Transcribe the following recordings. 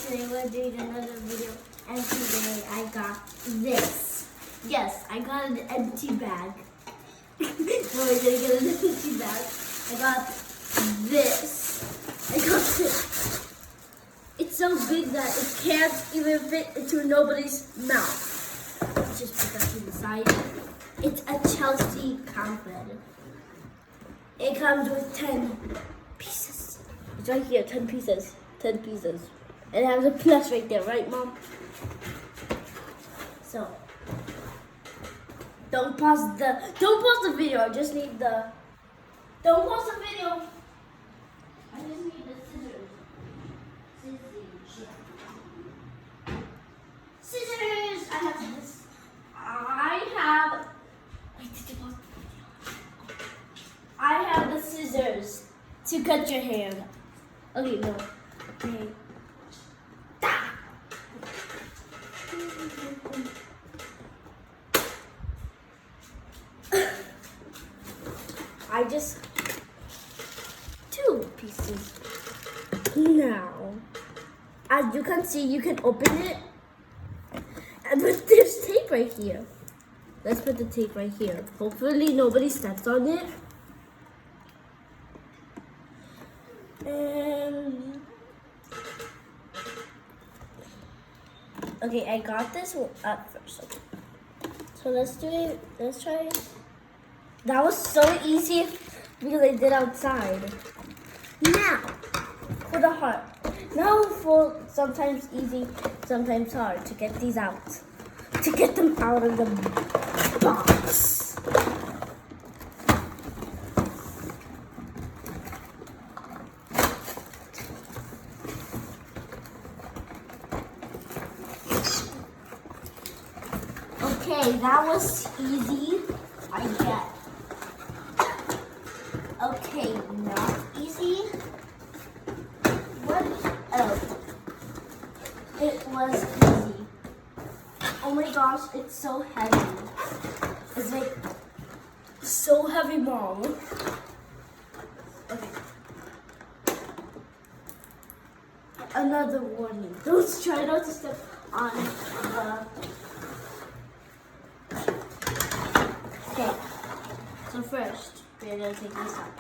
today we're doing another video, and today I got this. Yes, I got an empty bag. No, I didn't get an empty bag. I got this. I got this. It's so big that it can't even fit into nobody's mouth. Let's just put that to the side. It's a Chelsea pamphlet. It comes with 10 pieces. It's right here, 10 pieces. 10 pieces. And it has a plus right there, right, Mom? So, don't pause the video. I just need the, don't pause the video. I just need the scissors. Scissors! I have this. Wait, did you pause the video? I have the scissors to cut your hair. Okay, no. Okay. I just 2 pieces. Now, as you can see, you can open it, but there's tape right here. Let's put the tape right here. Hopefully nobody steps on it. And okay, I got this up first. Okay. So let's do it. Let's try it. That was so easy because I did outside. Now for the heart. Now for sometimes easy, sometimes hard to get these out. To get them out of the box. Okay, that was easy, I get. Okay, not easy. What? Oh, it was easy. Oh my gosh, it's so heavy. It's like so heavy, Mom. Okay. Another warning. Don't try not to step on the. Okay, so first, we're going to take this out.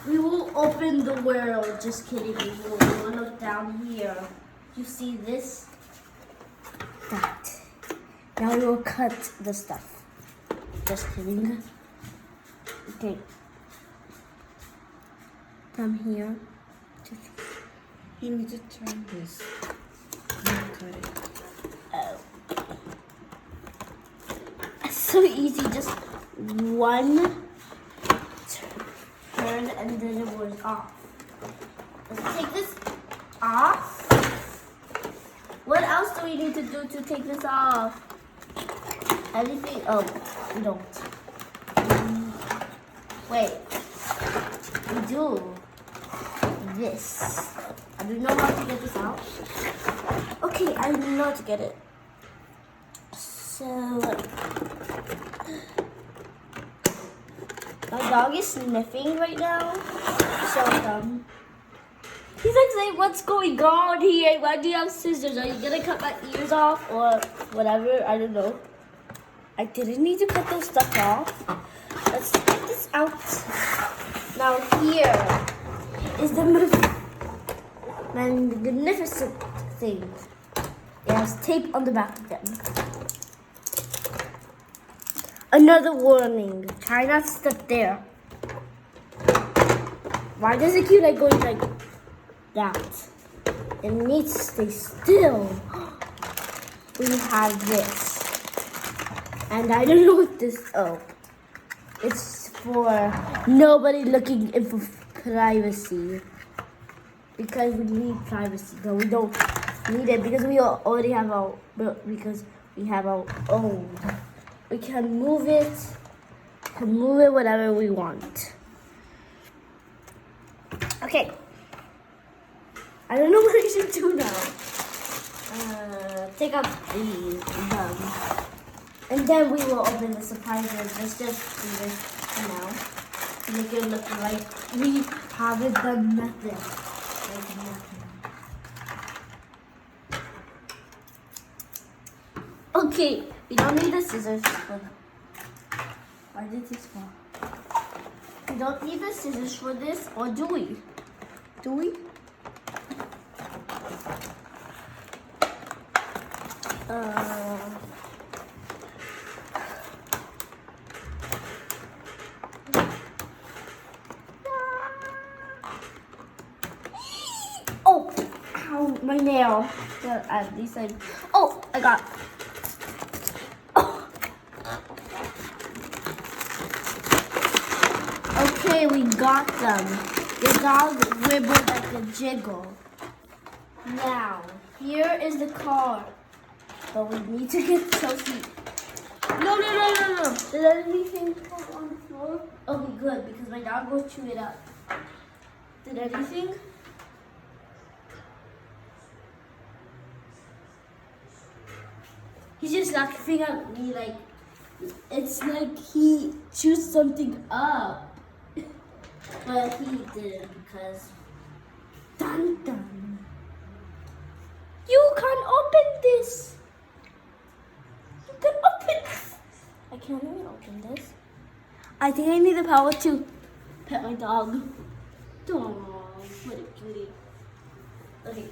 We will open the world, just kidding. We will look down here. You see this? That. Now we will cut the stuff. Just kidding. Okay. Come here. You need to turn this. Cut it. Oh. It's so easy, just one turn and then it was off. Let's take this off. What else do we need to do to take this off? Anything? Oh, we don't. Wait. We do this. I don't know how to get this out. Okay, I know how to get it. So, my dog is sniffing right now. So dumb. He's like saying, what's going on here? Why do you have scissors? Are you gonna cut my ears off or whatever? I don't know. I didn't need to cut those stuff off. Let's get this out. Now here is the magnificent thing. It has tape on the back of them. Another warning. Try not to step there. Why does it keep like going like that? It needs to stay still. We have this. And I don't know what this, oh. It's for nobody looking in for privacy. Because we need privacy, but we don't need it because we already have our, because we have our own. We can move it whatever we want. Okay. I don't know what I should do now. Take out these and then we will open the surprises. Let's just do this now. to make it look like we haven't done nothing. Like nothing. Okay, we don't need the scissors for that. Why did this fall? We don't need the scissors for this, or do we? Do we? Oh, ow, my nail. Yeah, at least oh, I got. Oh. Okay, we got them. The dog wibbled like a jiggle. Now, here is the car. But we need to get Chelsea. No. Did anything fall on the floor? Okay, good, because my dog will chew it up. Did anything? He's just laughing at me like, it's like he chewed something up. But he didn't because, dun dun. You can't open this. You can open this. I can't even open this. I think I need the power to pet my dog. Oh, what a cutie. Okay.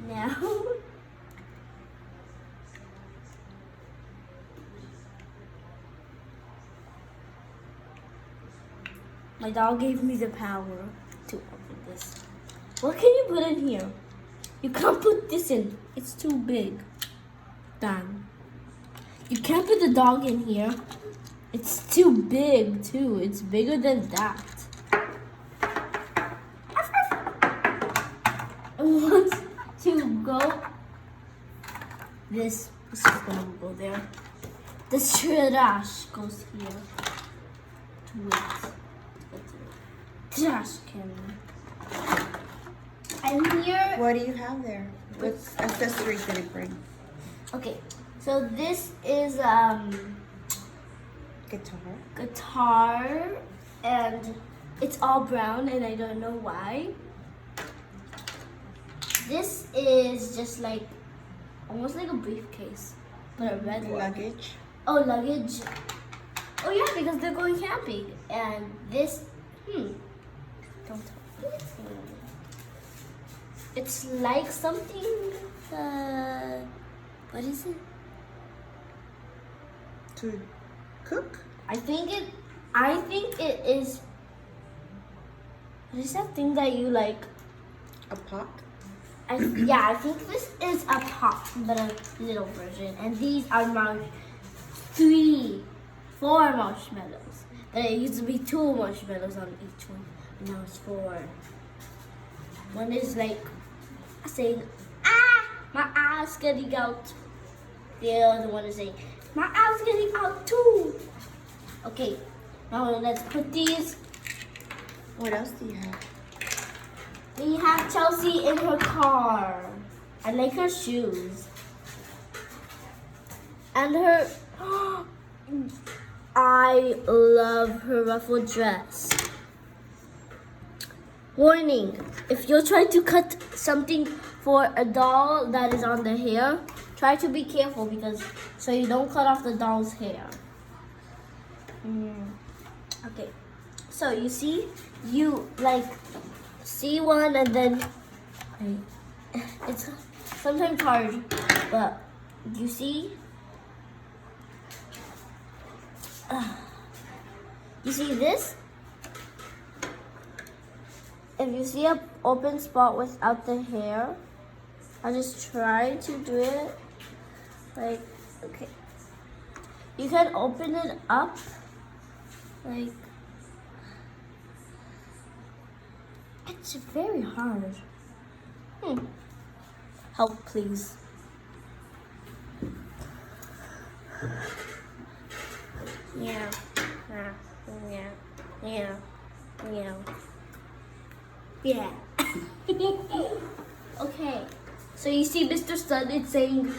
Now. My dog gave me the power to open this. What can you put in here? You can't put this in. It's too big. Done. You can't put the dog in here. It's too big too. It's bigger than that. I want to go. This is gonna go there. The trash goes here. Wait. Trash can. And here. What do you have there? What accessories did it bring? Okay, so this is guitar, and it's all brown, and I don't know why. This is just like almost like a briefcase, but a red one. Luggage. Oh, luggage. Oh yeah, because they're going camping. And this, don't tell me. It's like something, what is it? To cook? I think it is, what is that thing that you like? A pot? Yeah, I think this is a pot, but a little version. And these are 4 marshmallows. But it used to be 2 marshmallows on each one. And now it's 4. One is like saying, ah, my eye's getting out. The other one is saying, my eye's getting out too. Okay, now let's put these. What else do you have? We have Chelsea in her car. I like her shoes. And her, I love her ruffled dress. Warning, if you're trying to cut something for a doll that is on the hair, try to be careful because so you don't cut off the doll's hair. Okay, so you see, you like see one and then it's sometimes hard, but you see, you see this? If you see an open spot without the hair, I'll just try to do it. Like, okay. You can open it up. Like, it's very hard. Help, please. Yeah. Yeah. Okay. So you see Mr. Sun is saying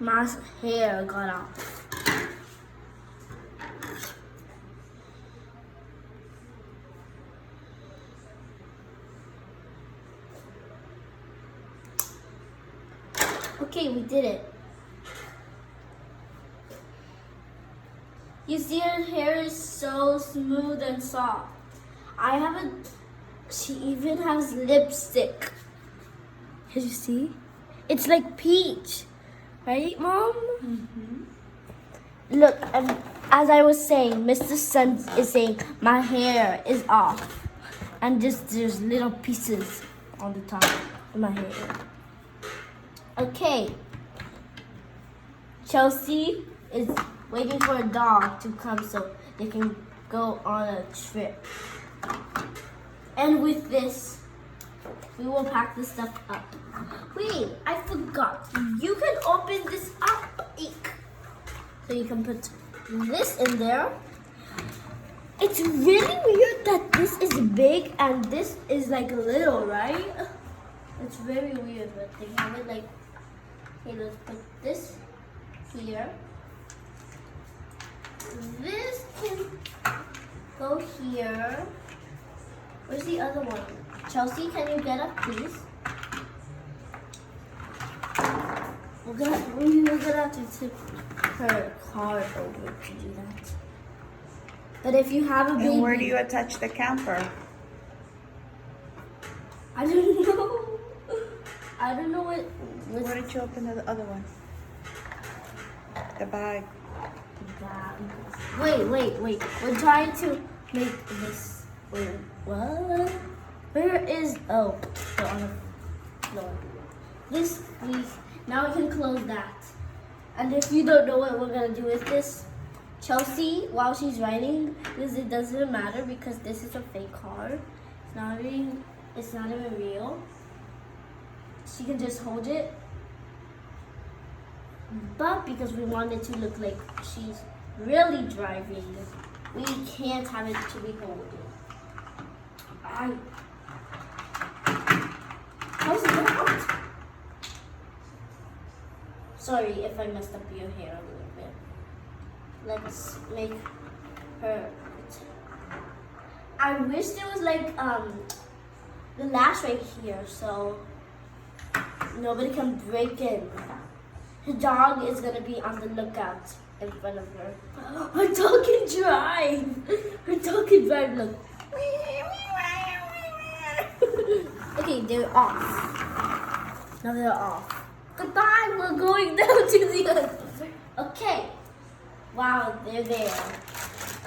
my hair got off. Okay, we did it. You see her hair is so smooth and soft. She even has lipstick. Can you see? It's like peach. Right, Mom? Look, and as I was saying, Mr. Sun is saying my hair is off. And just there's little pieces on the top of my hair. Okay. Chelsea is waiting for a dog to come so they can go on a trip. And with this, we will pack the stuff up. Wait, I forgot. You can open this up. Eek. So you can put this in there. It's really weird that this is big and this is like little, right? It's very weird, but they have it like, okay, let's put this here. This can go here. Where's the other one? Chelsea, can you get up, please? We're gonna have to tip her card over to do that. But if you have a baby... And where do you attach the camper? I don't know. I don't know what... Where did you open the other one? The bag. Wait. We're trying to make this... Wait, what? Where is... Oh, so on the floor. This, please. Now we can close that. And if you don't know what we're going to do with this, Chelsea, while she's writing, because it doesn't matter because this is a fake card. It's not even real. She can just hold it. But because we want it to look like she's really driving, we can't have it to be holding. How's it out? Sorry if I messed up your hair a little bit. Let's make her. I wish there was like the lash right here so nobody can break in. Her dog is gonna be on the lookout in front of her. Her dog can drive. Her dog can drive. Look. Okay, they're off. Now they're off. Goodbye. We're going down to the other. Okay. Wow, they're there.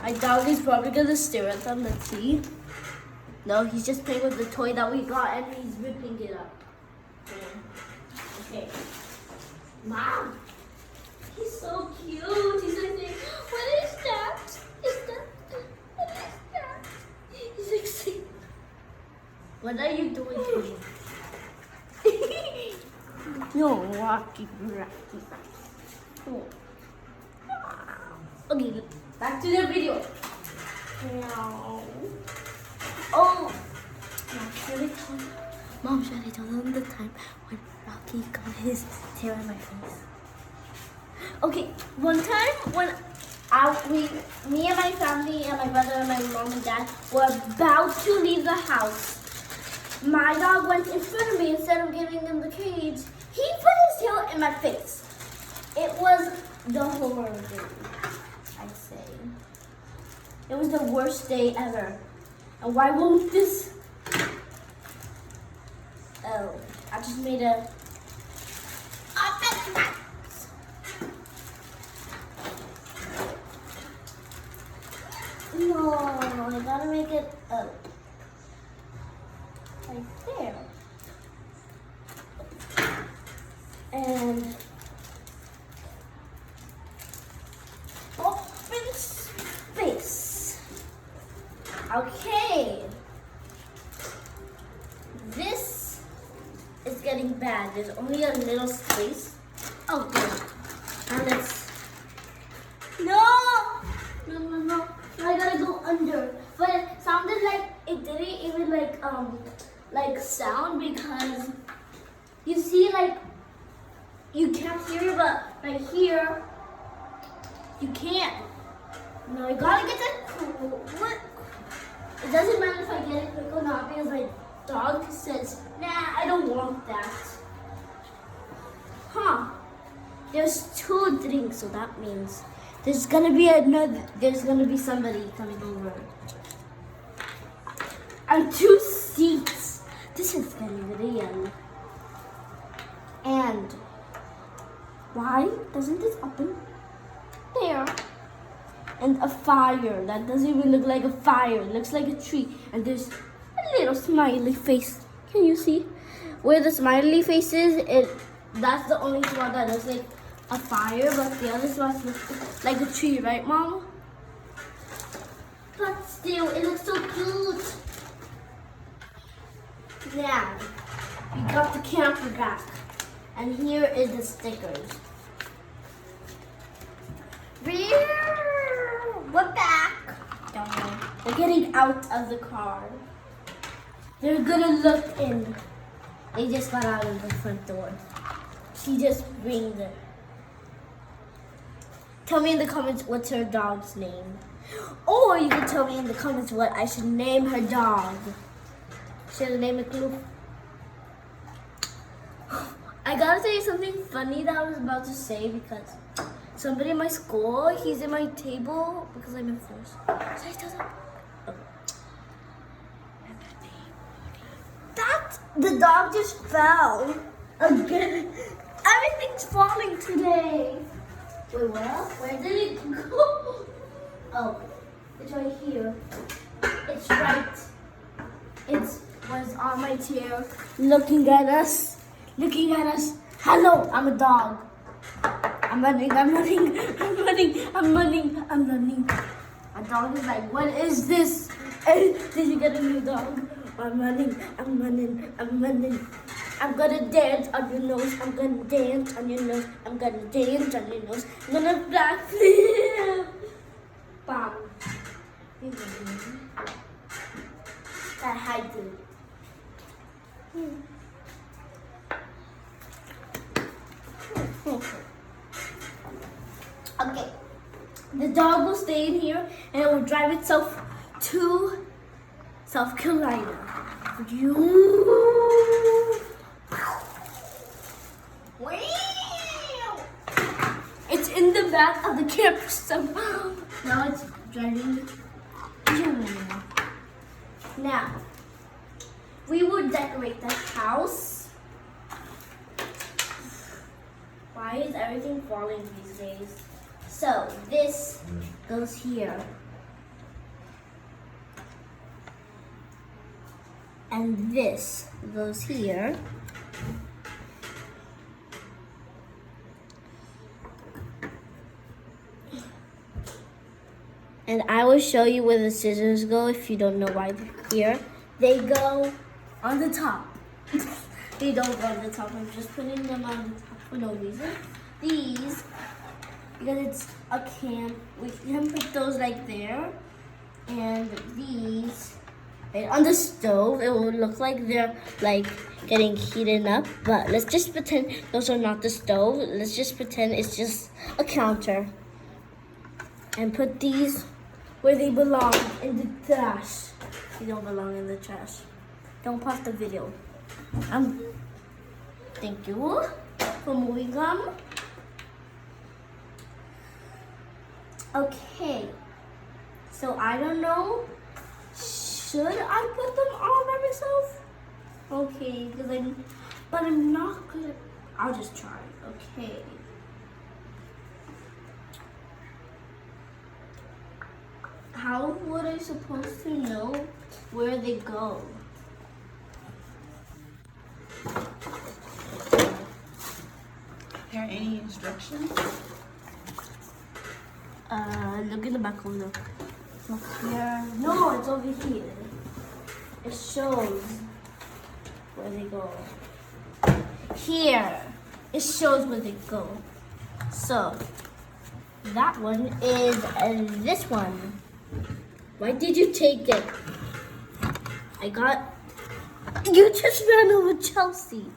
My dog is probably gonna stare at them. Let's see. No, he's just playing with the toy that we got and he's ripping it up. Okay. Mom, he's so cute. He's like, what is that? What is that? He's like, saying, what are you doing to me? No, rocky. Oh. Okay, back to the video. No. Oh. Mom, should I tell them the time when Rocky got his tear on my face? Okay, one time when me and my family and my brother and my mom and dad were about to leave the house, my dog went in front of me instead of giving him the cage. He put his tail in my face. It was the horror day, I'd say. It was the worst day ever. And why won't this? Oh, I just made a No, I gotta make it up. Right there. And open space. Okay. This is getting bad. There's only a little space. Oh, good. And let's. No! I gotta go under. But it sounded like it didn't even like sound because you see you can't hear it, but right here you can't. No, I gotta get that quick. It doesn't matter if I get it quick or not because my dog says, nah, I don't want that. Huh. There's 2 drinks, so that means there's gonna be somebody coming over. And 2 seats. This is getting real. And why doesn't this open? There. And a fire that doesn't even look like a fire. It looks like a tree. And there's a little smiley face. Can you see? Where the smiley face is, that's the only spot that looks like a fire, but the other spots look like a tree, right, Mom? But still, it looks so cute. Now, we got the camper back. And here is the stickers. We're back. We're getting out of the car. They're gonna look in. They just got out of the front door. She just rings it. Tell me in the comments what's her dog's name. Or you can tell me in the comments what I should name her dog. Should I name it Glue? I gotta tell you something funny that I was about to say because somebody in my school, he's in my table because I'm in first. Should I tell them? Oh. That the dog just fell again. Everything's falling today. Wait, where did it go? Oh, it's right here. It's right. It was on my chair, looking at us. Hello, I'm a dog. I'm running. A dog is like, what is this? Did you get a new dog? I'm running. I'm gonna dance on your nose. I'm gonna dance on your nose. I'm gonna backflip. Bam. That high dude. Okay, the dog will stay in here and it will drive itself to South Carolina. It's in the back of the camper somehow. Now it's driving. Now, we will decorate the house. Why is everything falling these days? So this goes here. And this goes here. And I will show you where the scissors go if you don't know why they're here. They go on the top. They don't go on the top. I'm just putting them on the top for no reason. These, because it's a can, we can put those like there. And these, right on the stove, it will look like they're like getting heated up. But let's just pretend those are not the stove. Let's just pretend it's just a counter. And put these where they belong, in the trash. They don't belong in the trash. Don't pause the video. Thank you for moving them. Okay, so I don't know. Should I put them on by myself? Okay, but I'm not gonna. I'll just try. Okay. How would I supposed to know where they go? Are there any instructions? Look in the back window. It's not here. No, it's over here. It shows where they go. Here, it shows where they go. So, that one is this one. Why did you take it? You just ran over Chelsea.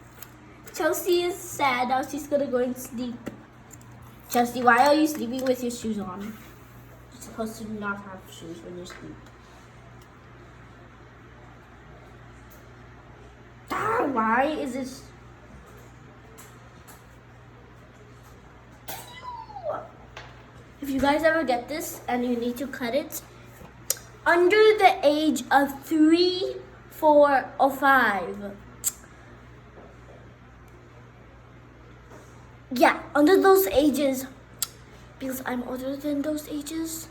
Chelsea is sad. Now she's gonna go and sleep. Chelsea, why are you sleeping with your shoes on? You're supposed to not have shoes when you sleep. Why is this? if you guys ever get this and you need to cut it, under the age of 3, 4, or 5. Yeah, under those ages, because I'm older than those ages,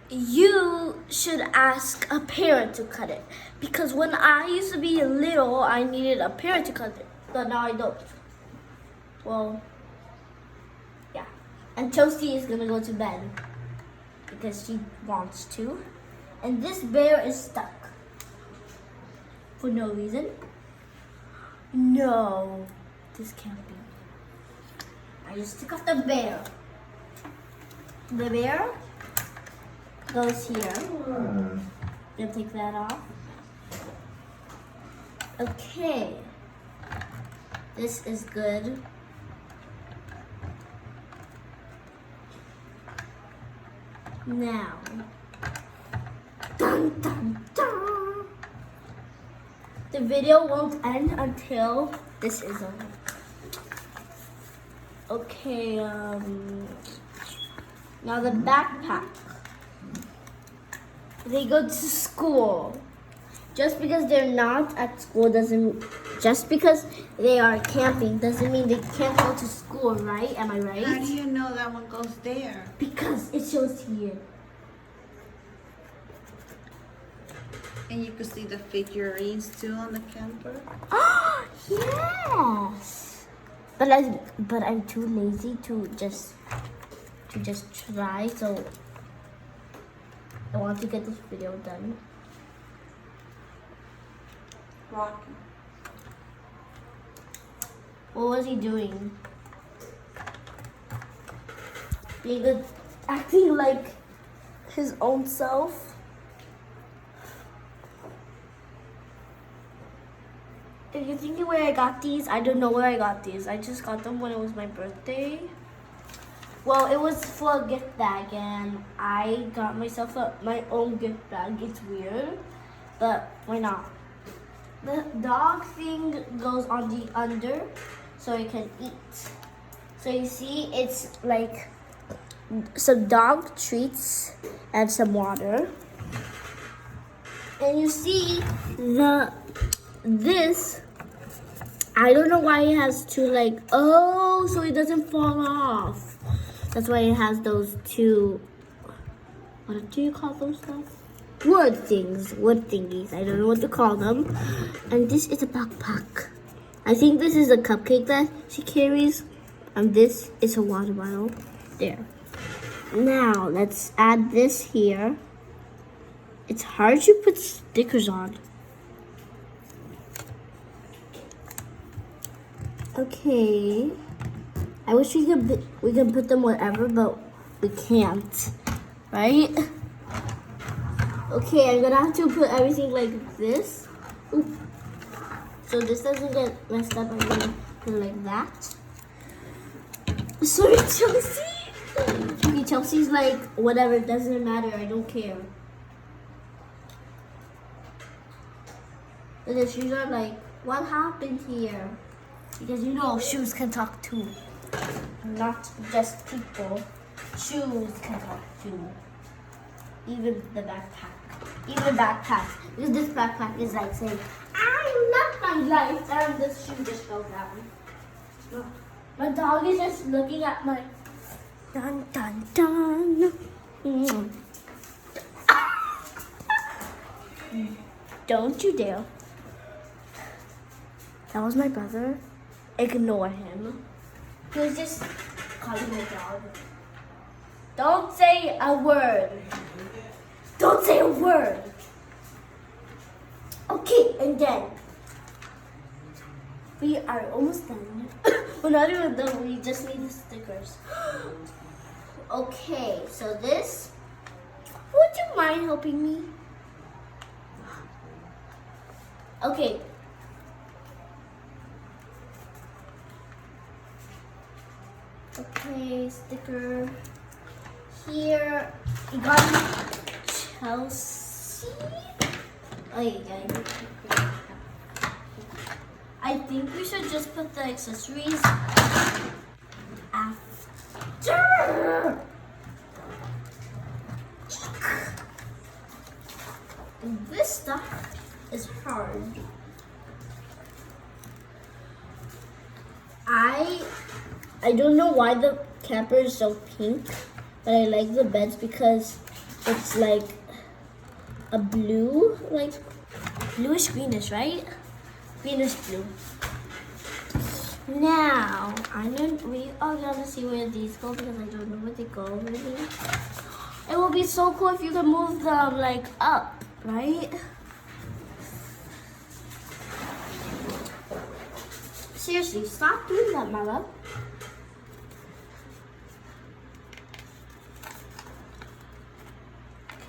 you should ask a parent to cut it. Because when I used to be little, I needed a parent to cut it, but now I don't. Well, yeah. And Toasty is gonna go to bed because she wants to. And this bear is stuck for no reason. No, this can't be. I just took off the bear. The bear goes here. Gonna take that off. Okay. This is good. Now. Dun, dun, dun. The video won't end until this is over. Okay, now the backpack. They go to school. Just because they're not at school just because they are camping doesn't mean they can't go to school, right? Am I right? How do you know that one goes there? Because it shows here. And you can see the figurines too on the camper. Oh, yes. But I'm too lazy to just try, so I want to get this video done. Rocky. What was he doing? Being good, acting like his own self. If you're thinking where I got these, I don't know where I got these. I just got them when it was my birthday. Well, it was for a gift bag, and I got myself my own gift bag. It's weird, but why not? The dog thing goes on the under, so you can eat. So you see, it's like some dog treats and some water. And you see this. I don't know why it has two, like, oh, so it doesn't fall off. That's why it has those two, what do you call those stuff? Wood thingies. I don't know what to call them. And this is a backpack. I think this is a cupcake that she carries. And this is a water bottle. There. Now, let's add this here. It's hard to put stickers on. Okay. I wish we could put them wherever, but we can't. Right? Okay, I'm gonna have to put everything like this. Oop. So this doesn't get messed up. I'm gonna put it like that. Sorry, Chelsea. Okay, Chelsea's like, whatever, it doesn't matter. I don't care. And the shoes are like, what happened here? Because you know, shoes can talk too. Not just people. Shoes can talk too. Even the backpack. Even backpacks. Because this backpack is like saying, I love my life. And this shoe just fell down. My dog is just looking at my dun dun dun. Don't you dare. That was my brother. Ignore him. He was just calling my dog. Don't say a word. Don't say a word. Okay, and then we are almost done. We're not even done. We just need the stickers. Okay, so this. Would you mind helping me? Okay. Okay, sticker here. You got Chelsea. I think we should just put the accessories after. stuff is hard. I don't know why the camper is so pink, but I like the beds because it's like a blue, like bluish greenish, right? Greenish blue. Now we are gonna see where these go because I don't know where they go really. It will be so cool if you can move them like up, right? Seriously, stop doing that, Mama.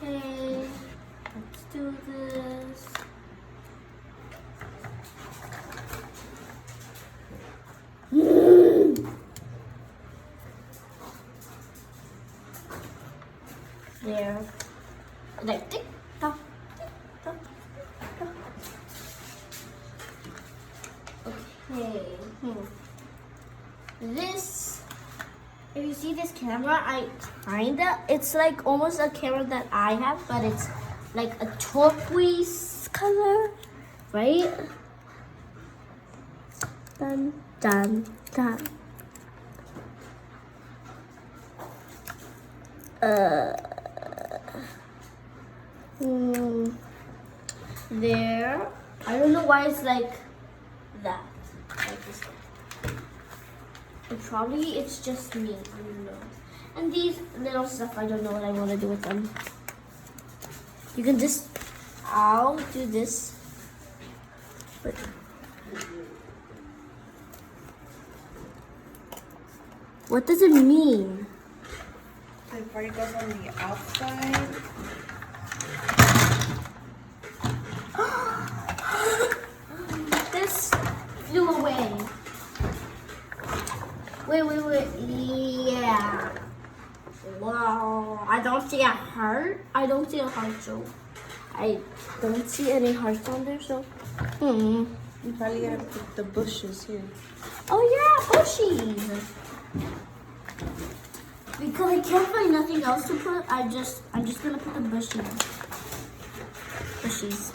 Okay, let's do this. There. Like tick tock, tick tock, tick tock. Okay. This, if you see this camera, it's like almost a camera that I have, but it's like a turquoise color, right? Dun, dun, dun. There. I don't know why it's like that. Like this. And probably it's just me. I don't know. And these little stuff, I don't know what I want to do with them. You can just, I'll do this. But what does it mean? The party goes on the outside. This flew away. Wait. Yeah. Wow. I don't see a heart. I don't see a heart, so I don't see any hearts on there, so. You probably gotta put the bushes here. Oh yeah, bushies. Because I can't find nothing else to put, I'm just gonna put the bushies. Bushies.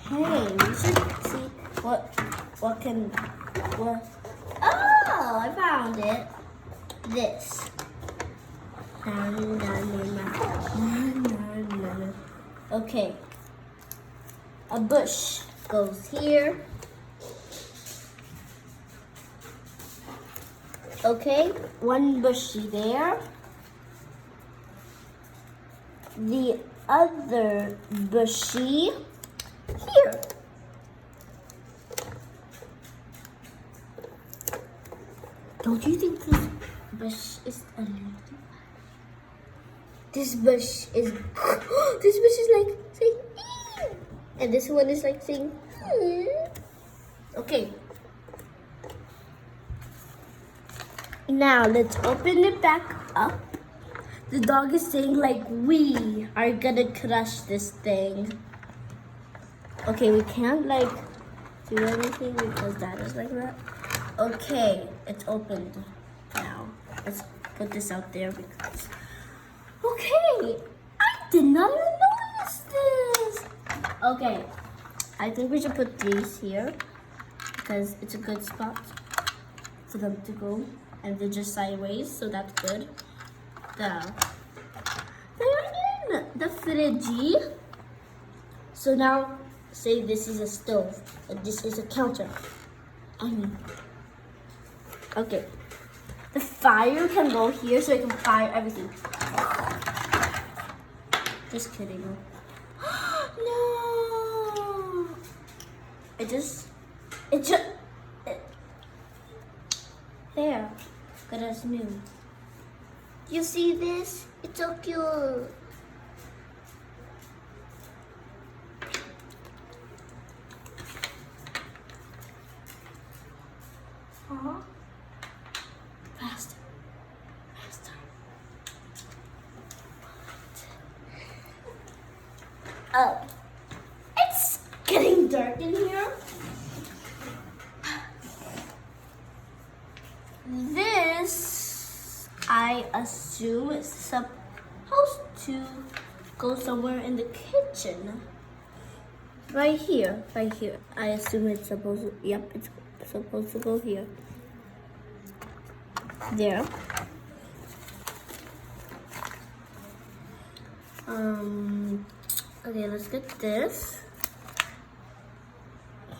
Hey, we should see what oh, I found it. This. Okay. A bush goes here. Okay, one bushy there. The other bushy here. Don't you think this bush is a little? This bush is this bush is like saying ee! And this one is like saying okay. Now let's open it back up. The dog is saying like we are gonna crush this thing. Okay, we can't like do anything because that is like that. Okay, it's opened now. Let's put this out there because okay, I did not even notice this. Okay, I think we should put these here because it's a good spot for them to go. And they're just sideways, so that's good. They're in the fridge. So now, say this is a stove, and this is a counter. Okay. The fire can go here, so I can fire everything. Just kidding. No. There. Good as new. You see this? It's so cute. Faster. Oh, it's getting dark in here. This, I assume, is supposed to go somewhere in the kitchen. Right here, right here. I assume it's supposed to, yep, it's supposed to go here. There. Okay, let's get this.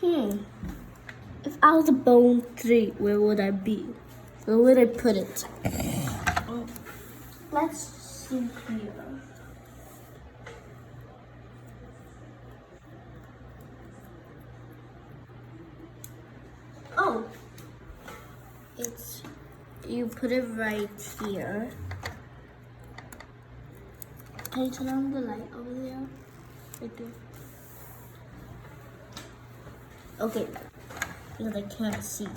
If I was a bone 3, where would I be? Where would I put it? Let's see here. Oh, you put it right here. Can you turn on the light over there? Right there. Okay, because I can't see.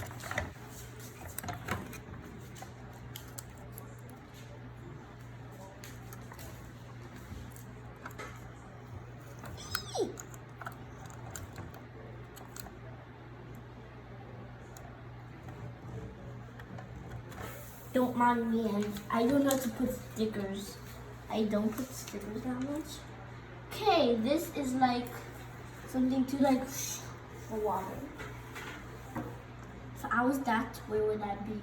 Don't mind me, I don't know how to put stickers. I don't put stickers that much. Okay, this is like something to like for water. If I was that, where would that be?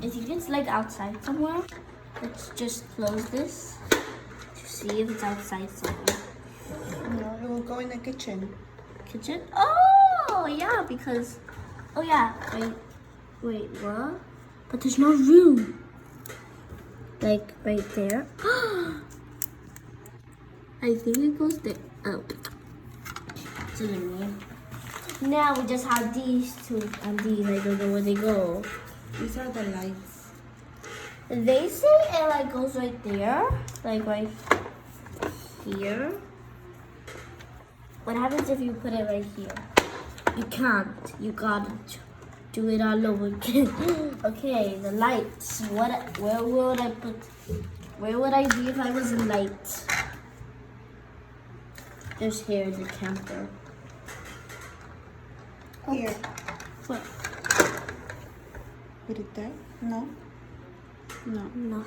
I think it's like outside somewhere. Let's just close this to see if it's outside somewhere. No, it will go in the kitchen. Kitchen? Oh, yeah, because, oh yeah, wait, what? But there's no room. Like right there. I think it goes there. Oh. So now we just have these two and these. I don't know where they go. These are the lights. They say it like goes right there. Like right here. What happens if you put it right here? You can't. You gotta do it all over again. Okay, the lights. Where would I put? Where would I be if I was a light? There's here the camper. Here. What? Put it there? No. No. No.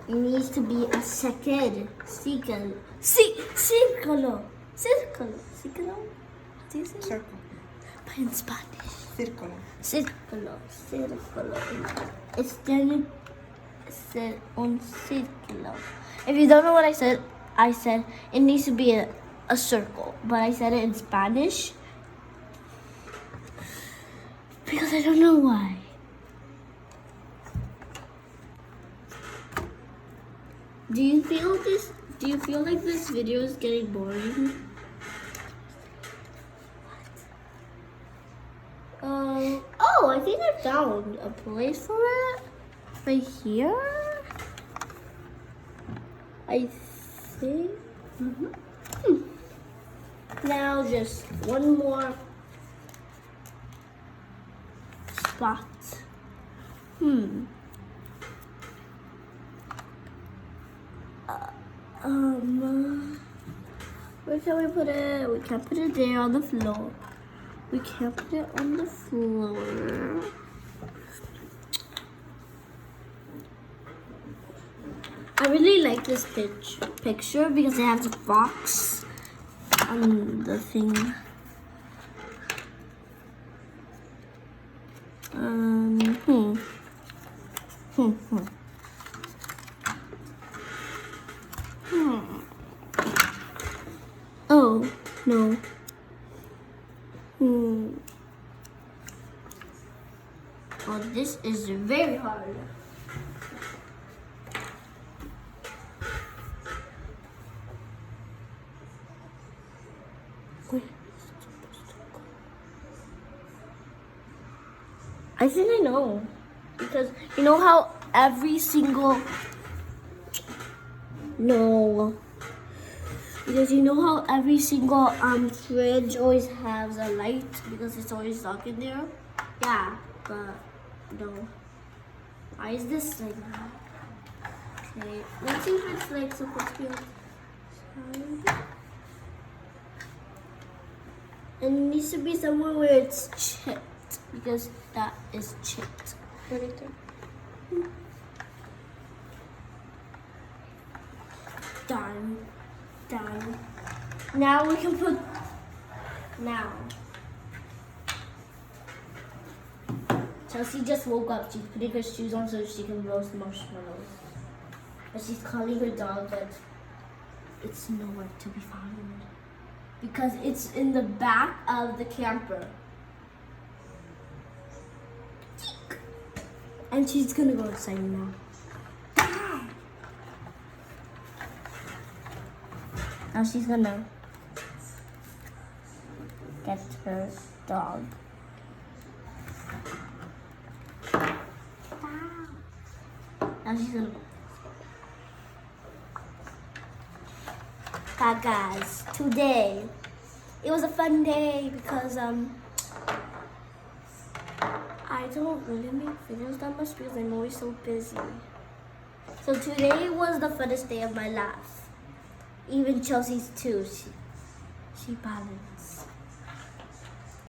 It needs to be a second. Circle. Circle. Circle. How do you say it? Circle. But in Spanish. Círculo. Círculo. It's then un círculo. If you don't know what I said it needs to be a circle. But I said it in Spanish because I don't know why. Do you feel like this video is getting boring? Oh, I think I found a place for it. Right here? I think. Now just one more spot. Where can we put it? We can't put it there on the floor. We can't put it on the floor. I really like this picture because it has a fox on the thing. Oh, no. Oh, this is very hard. I think I know. Because you know how every single... No. Because you know how every single fridge always has a light because it's always dark in there? Yeah, but no. Why is this like that? Okay, let's see if it's like supposed to be outside. It needs to be somewhere where it's chipped because that is chipped. Put it there. Done. Done. Now we can put. Now. Chelsea just woke up. She's putting her shoes on so she can roast marshmallows. But she's calling her dog, but it's nowhere to be found. Because it's in the back of the camper. And she's gonna go inside now. Now she's gonna get her dog. Now she's gonna. Hi guys, today it was a fun day because I don't really make videos that much because I'm always so busy. So today was the funnest day of my life. Even Chelsea's too. She balanced.